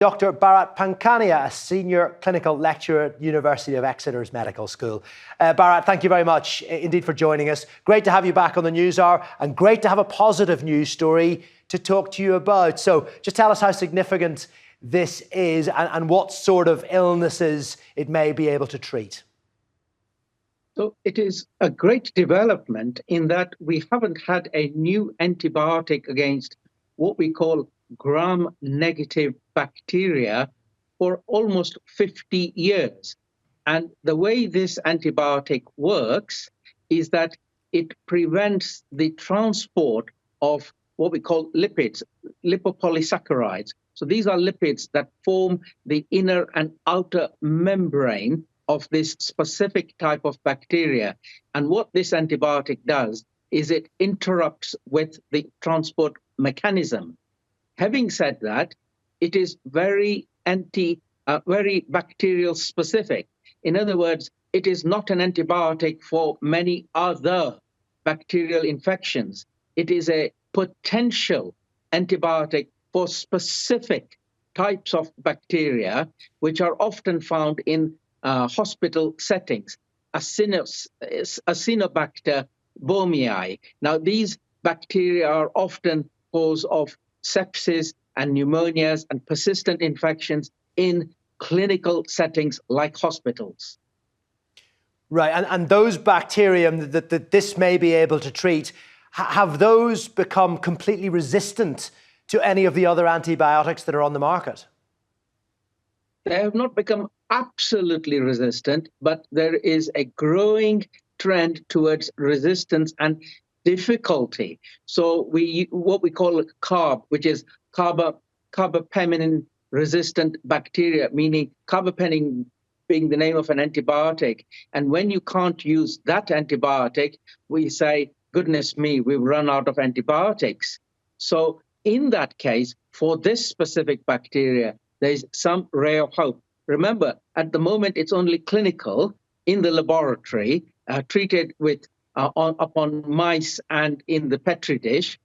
Dr. Bharat Pankhania, a senior clinical lecturer at University of Exeter's Medical School. Bharat, thank you very much indeed for joining us. Great to have you back on the News Hour and great to have a positive news story to talk to you about. So just tell us how significant this is and what sort of illnesses it may be able to treat. So it is a great development in that we haven't had a new antibiotic against what we call gram-negative bacteria for almost 50 years. And the way this antibiotic works is that it prevents the transport of what we call lipids, lipopolysaccharides. So these are lipids that form the inner and outer membrane of this specific type of bacteria. And what this antibiotic does is it interrupts with the transport mechanism. Having said that, it is very bacterial specific. In other words, it is not an antibiotic for many other bacterial infections. It is a potential antibiotic for specific types of bacteria, which are often found in hospital settings, Acinetobacter baumannii. Now, these bacteria are often cause of sepsis and pneumonias and persistent infections in clinical settings like hospitals. Right, and those bacterium that this may be able to treat, have those become completely resistant to any of the other antibiotics that are on the market? They have not become absolutely resistant, but there is a growing trend towards resistance and difficulty. So what we call carb, which is carbapenem-resistant bacteria, meaning carbapenem being the name of an antibiotic. And when you can't use that antibiotic, we say, goodness me, we've run out of antibiotics. So in that case, for this specific bacteria, there's some ray of hope. Remember, at the moment, it's only clinical in the laboratory, treated with upon mice and in the Petri dish.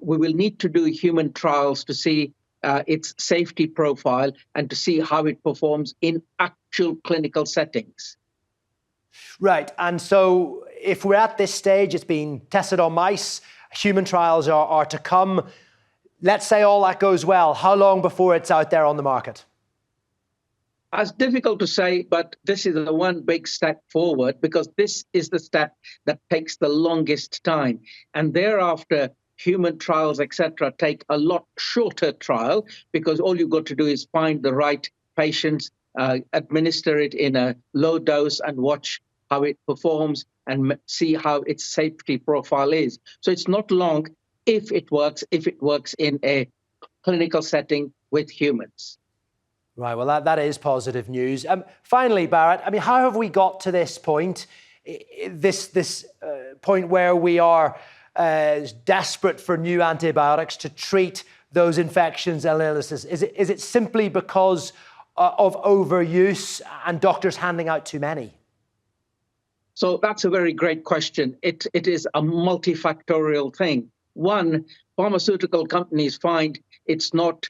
We will need to do human trials to see its safety profile and to see how it performs in actual clinical settings. Right, and so if we're at this stage, it's been tested on mice, human trials are to come. Let's say all that goes well. How long before it's out there on the market? It's difficult to say, but this is the one big step forward because this is the step that takes the longest time. And thereafter, human trials, etc., take a lot shorter trial because all you've got to do is find the right patients, administer it in a low dose and watch how it performs and see how its safety profile is. So it's not long if it works in a clinical setting with humans. Right, well, that is positive news. Finally, Bharat, I mean, how have we got to this point, this point where we are desperate for new antibiotics to treat those infections and illnesses? Is it simply because of overuse and doctors handing out too many? So that's a very great question. It is a multifactorial thing. One, pharmaceutical companies find it's not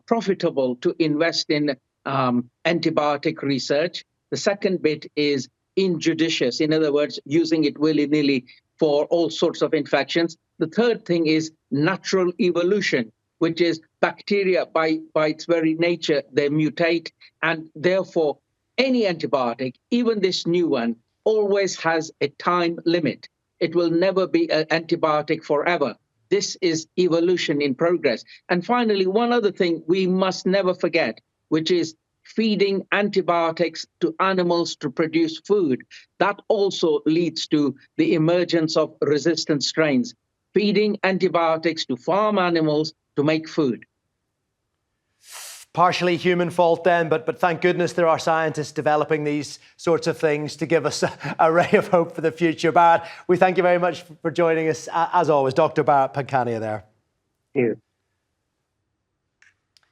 profitable to invest in antibiotic research. The second bit is injudicious, in other words, using it willy-nilly for all sorts of infections. The third thing is natural evolution, which is bacteria by its very nature, they mutate, and therefore any antibiotic, even this new one, always has a time limit. It will never be an antibiotic forever. This is evolution in progress. And finally, one other thing we must never forget, which is feeding antibiotics to animals to produce food. That also leads to the emergence of resistant strains. Feeding antibiotics to farm animals to make food. Partially human fault then, but thank goodness there are scientists developing these sorts of things to give us a ray of hope for the future. Bharat, we thank you very much for joining us, as always. Dr. Bharat Pankhania there. Thank you.